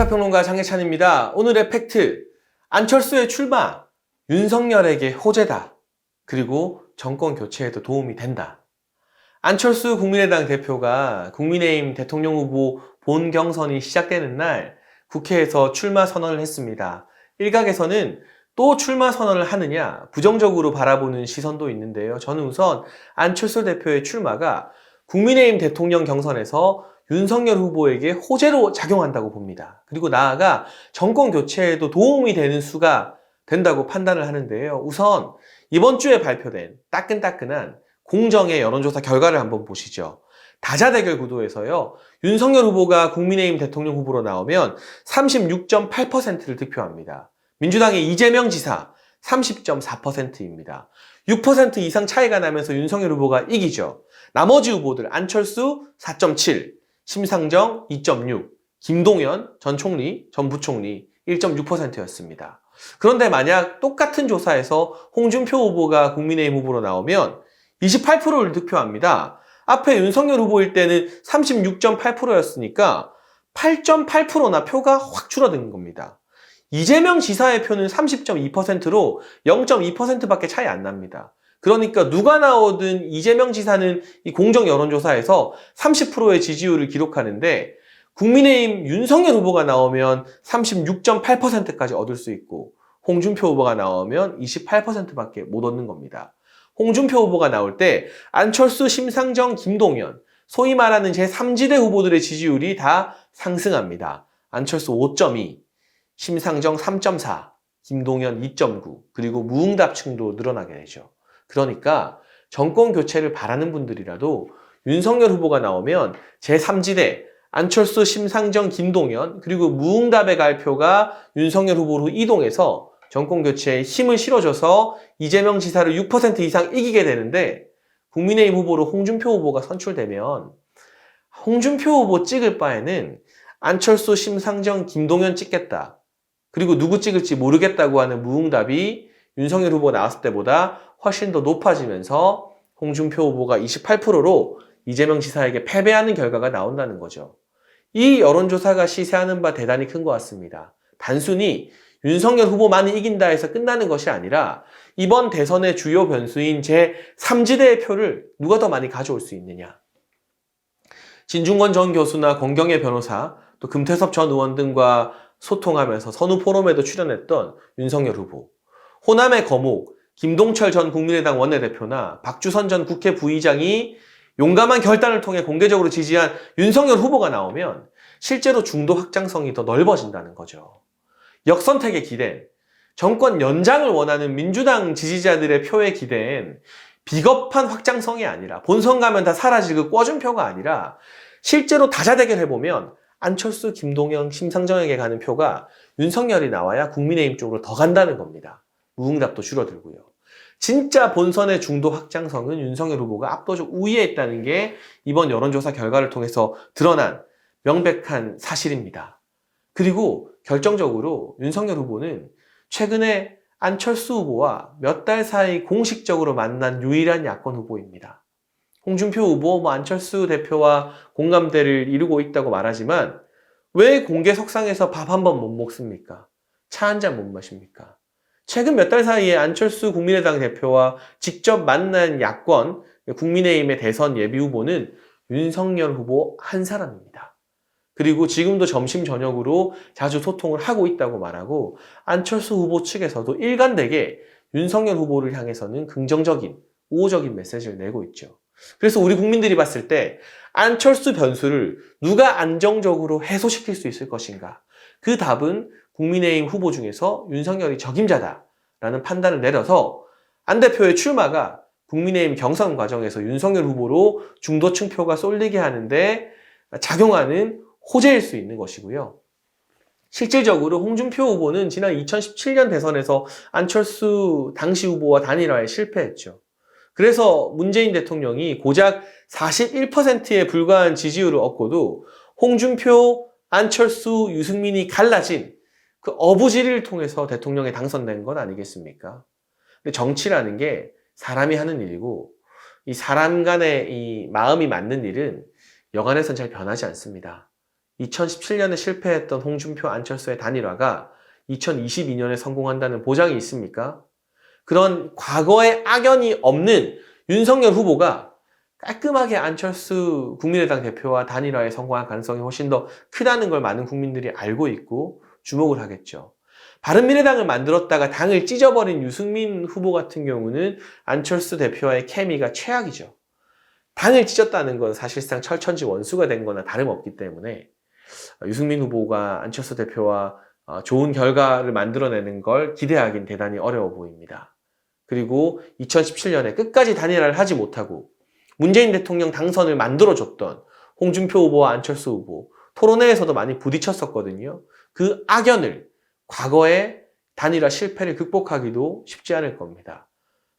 시사평론가 장혜찬입니다. 오늘의 팩트, 안철수의 출마, 윤석열에게 호재다. 그리고 정권 교체에도 도움이 된다. 안철수 국민의당 대표가 국민의힘 대통령 후보 본경선이 시작되는 날 국회에서 출마 선언을 했습니다. 일각에서는 또 출마 선언을 하느냐 부정적으로 바라보는 시선도 있는데요. 저는 우선 안철수 대표의 출마가 국민의힘 대통령 경선에서 윤석열 후보에게 호재로 작용한다고 봅니다. 그리고 나아가 정권 교체에도 도움이 되는 수가 된다고 판단을 하는데요. 우선 이번 주에 발표된 따끈따끈한 공정의 여론조사 결과를 한번 보시죠. 다자대결 구도에서요. 윤석열 후보가 국민의힘 대통령 후보로 나오면 36.8%를 득표합니다. 민주당의 이재명 지사 30.4%입니다. 6% 이상 차이가 나면서 윤석열 후보가 이기죠. 나머지 후보들 안철수 4.7, 심상정 2.6, 김동연 전 총리, 전 부총리 1.6%였습니다. 그런데 만약 똑같은 조사에서 홍준표 후보가 국민의힘 후보로 나오면 28%를 득표합니다. 앞에 윤석열 후보일 때는 36.8%였으니까 8.8%나 표가 확 줄어든 겁니다. 이재명 지사의 표는 30.2%로 0.2%밖에 차이 안 납니다. 그러니까 누가 나오든 이재명 지사는 이 공정 여론조사에서 30%의 지지율을 기록하는데 국민의힘 윤석열 후보가 나오면 36.8%까지 얻을 수 있고 홍준표 후보가 나오면 28%밖에 못 얻는 겁니다. 홍준표 후보가 나올 때 안철수, 심상정, 김동연, 소위 말하는 제3지대 후보들의 지지율이 다 상승합니다. 안철수 5.2, 심상정 3.4, 김동연 2.9, 그리고 무응답층도 늘어나게 되죠. 그러니까 정권 교체를 바라는 분들이라도 윤석열 후보가 나오면 제3지대 안철수, 심상정, 김동연 그리고 무응답의 갈표가 윤석열 후보로 이동해서 정권 교체에 힘을 실어줘서 이재명 지사를 6% 이상 이기게 되는데 국민의힘 후보로 홍준표 후보가 선출되면 홍준표 후보 찍을 바에는 안철수, 심상정, 김동연 찍겠다. 그리고 누구 찍을지 모르겠다고 하는 무응답이 윤석열 후보 나왔을 때보다 훨씬 더 높아지면서 홍준표 후보가 28%로 이재명 지사에게 패배하는 결과가 나온다는 거죠. 이 여론조사가 시사하는 바 대단히 큰 것 같습니다. 단순히 윤석열 후보만이 이긴다 해서 끝나는 것이 아니라 이번 대선의 주요 변수인 제3지대의 표를 누가 더 많이 가져올 수 있느냐. 진중권 전 교수나 권경혜 변호사, 또 금태섭 전 의원 등과 소통하면서 선후 포럼에도 출연했던 윤석열 후보, 호남의 거목, 김동철 전 국민의당 원내대표나 박주선 전 국회 부의장이 용감한 결단을 통해 공개적으로 지지한 윤석열 후보가 나오면 실제로 중도 확장성이 더 넓어진다는 거죠. 역선택에 기댄, 정권 연장을 원하는 민주당 지지자들의 표에 기댄 비겁한 확장성이 아니라 본선 가면 다 사라질 그 꿔준 표가 아니라 실제로 다자대결 해보면 안철수, 김동연, 심상정에게 가는 표가 윤석열이 나와야 국민의힘 쪽으로 더 간다는 겁니다. 무응답도 줄어들고요. 진짜 본선의 중도 확장성은 윤석열 후보가 압도적 우위에 있다는 게 이번 여론조사 결과를 통해서 드러난 명백한 사실입니다. 그리고 결정적으로 윤석열 후보는 최근에 안철수 후보와 몇 달 사이 공식적으로 만난 유일한 야권 후보입니다. 홍준표 후보, 안철수 대표와 공감대를 이루고 있다고 말하지만 왜 공개 석상에서 밥 한 번 못 먹습니까? 차 한 잔 못 마십니까? 최근 몇 달 사이에 안철수 국민의당 대표와 직접 만난 야권 국민의힘의 대선 예비 후보는 윤석열 후보 한 사람입니다. 그리고 지금도 점심 저녁으로 자주 소통을 하고 있다고 말하고 안철수 후보 측에서도 일관되게 윤석열 후보를 향해서는 긍정적인, 우호적인 메시지를 내고 있죠. 그래서 우리 국민들이 봤을 때 안철수 변수를 누가 안정적으로 해소시킬 수 있을 것인가? 그 답은 국민의힘 후보 중에서 윤석열이 적임자다라는 판단을 내려서 안 대표의 출마가 국민의힘 경선 과정에서 윤석열 후보로 중도층 표가 쏠리게 하는데 작용하는 호재일 수 있는 것이고요. 실질적으로 홍준표 후보는 지난 2017년 대선에서 안철수 당시 후보와 단일화에 실패했죠. 그래서 문재인 대통령이 고작 41%에 불과한 지지율을 얻고도 홍준표, 안철수, 유승민이 갈라진 그 어부지리를 통해서 대통령에 당선된 건 아니겠습니까? 근데 정치라는 게 사람이 하는 일이고 이 사람 간의 이 마음이 맞는 일은 여간에선 잘 변하지 않습니다. 2017년에 실패했던 홍준표, 안철수의 단일화가 2022년에 성공한다는 보장이 있습니까? 그런 과거의 악연이 없는 윤석열 후보가 깔끔하게 안철수 국민의당 대표와 단일화에 성공할 가능성이 훨씬 더 크다는 걸 많은 국민들이 알고 있고 주목을 하겠죠. 바른미래당을 만들었다가 당을 찢어버린 유승민 후보 같은 경우는 안철수 대표와의 케미가 최악이죠. 당을 찢었다는 건 사실상 철천지 원수가 된 거나 다름없기 때문에 유승민 후보가 안철수 대표와 좋은 결과를 만들어내는 걸 기대하긴 대단히 어려워 보입니다. 그리고 2017년에 끝까지 단일화를 하지 못하고 문재인 대통령 당선을 만들어줬던 홍준표 후보와 안철수 후보, 토론회에서도 많이 부딪혔었거든요. 그 악연을, 과거의 단일화 실패를 극복하기도 쉽지 않을 겁니다.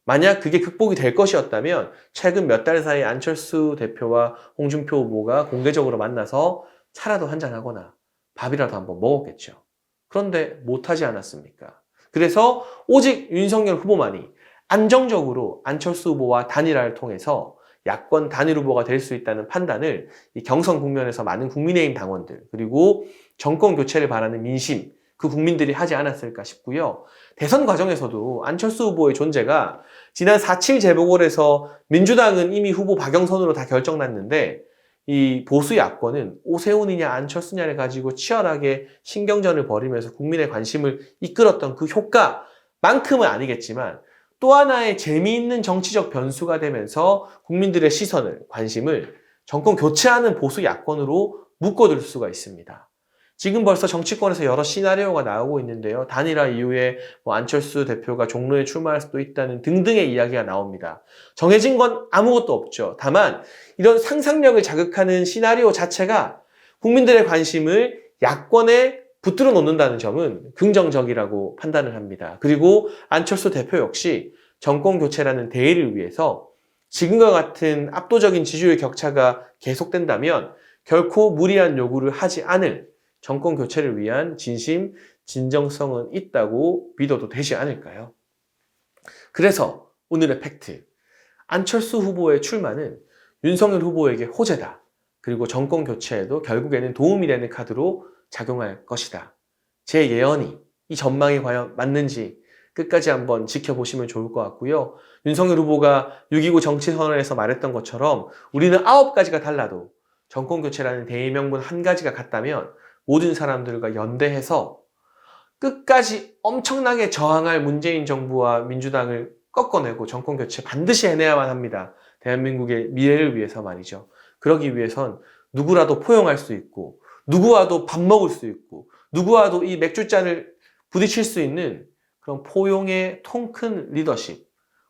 만약 그게 극복이 될 것이었다면 최근 몇 달 사이 안철수 대표와 홍준표 후보가 공개적으로 만나서 차라도 한잔하거나 밥이라도 한번 먹었겠죠. 그런데 못하지 않았습니까? 그래서 오직 윤석열 후보만이 안정적으로 안철수 후보와 단일화를 통해서 야권 단일 후보가 될 수 있다는 판단을 이 경선 국면에서 많은 국민의힘 당원들 그리고 정권 교체를 바라는 민심 그 국민들이 하지 않았을까 싶고요. 대선 과정에서도 안철수 후보의 존재가 지난 4.7 재보궐에서 민주당은 이미 후보 박영선으로 다 결정났는데 이 보수 야권은 오세훈이냐 안철수냐를 가지고 치열하게 신경전을 벌이면서 국민의 관심을 이끌었던 그 효과만큼은 아니겠지만 또 하나의 재미있는 정치적 변수가 되면서 국민들의 시선을, 관심을 정권 교체하는 보수 야권으로 묶어둘 수가 있습니다. 지금 벌써 정치권에서 여러 시나리오가 나오고 있는데요. 단일화 이후에 안철수 대표가 종로에 출마할 수도 있다는 등등의 이야기가 나옵니다. 정해진 건 아무것도 없죠. 다만 이런 상상력을 자극하는 시나리오 자체가 국민들의 관심을 야권에 붙들어 놓는다는 점은 긍정적이라고 판단을 합니다. 그리고 안철수 대표 역시 정권 교체라는 대의를 위해서 지금과 같은 압도적인 지지율 격차가 계속된다면 결코 무리한 요구를 하지 않을 정권 교체를 위한 진심, 진정성은 있다고 믿어도 되지 않을까요? 그래서 오늘의 팩트. 안철수 후보의 출마는 윤석열 후보에게 호재다. 그리고 정권 교체에도 결국에는 도움이 되는 카드로 작용할 것이다. 제 예언이, 이 전망이 과연 맞는지 끝까지 한번 지켜보시면 좋을 것 같고요. 윤석열 후보가 6.29 정치선언에서 말했던 것처럼 우리는 9가지가 달라도 정권 교체라는 대의명분 한 가지가 같다면 모든 사람들과 연대해서 끝까지 엄청나게 저항할 문재인 정부와 민주당을 꺾어내고 정권 교체 반드시 해내야만 합니다. 대한민국의 미래를 위해서 말이죠. 그러기 위해선 누구라도 포용할 수 있고 누구와도 밥 먹을 수 있고 누구와도 이 맥주잔을 부딪힐 수 있는 그런 포용의 통큰 리더십,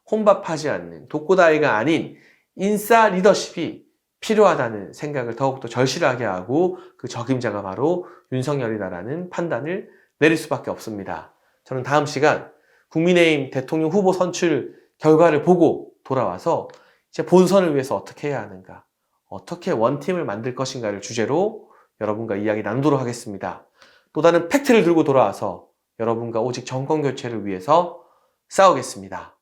혼밥하지 않는 독고다이가 아닌 인싸 리더십이 필요하다는 생각을 더욱더 절실하게 하고 그 적임자가 바로 윤석열이다라는 판단을 내릴 수밖에 없습니다. 저는 다음 시간 국민의힘 대통령 후보 선출 결과를 보고 돌아와서 이제 본선을 위해서 어떻게 해야 하는가, 어떻게 원팀을 만들 것인가를 주제로 여러분과 이야기 나누도록 하겠습니다. 또 다른 팩트를 들고 돌아와서 여러분과 오직 정권 교체를 위해서 싸우겠습니다.